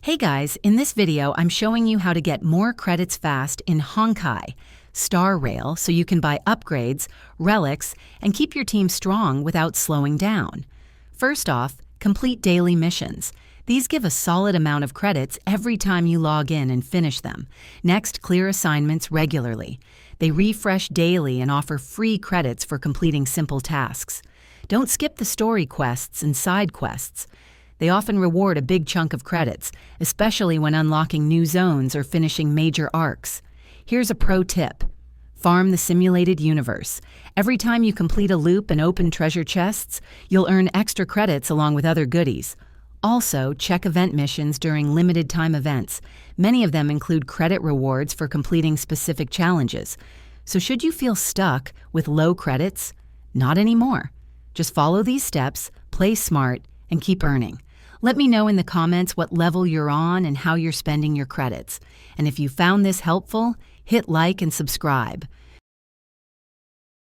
Hey guys, in this video I'm showing you how to get more credits fast in Honkai, Star Rail, so you can buy upgrades, relics, and keep your team strong without slowing down. First off, complete daily missions. These give a solid amount of credits every time you log in and finish them. Next, clear assignments regularly. They refresh daily and offer free credits for completing simple tasks. Don't skip the story quests and side quests. They often reward a big chunk of credits, especially when unlocking new zones or finishing major arcs. Here's a pro tip. Farm the simulated universe. Every time you complete a loop and open treasure chests, you'll earn extra credits along with other goodies. Also, check event missions during limited time events. Many of them include credit rewards for completing specific challenges. So should you feel stuck with low credits? Not anymore. Just follow these steps, play smart, and keep earning. Let me know in the comments what level you're on and how you're spending your credits. And if you found this helpful, hit like and subscribe.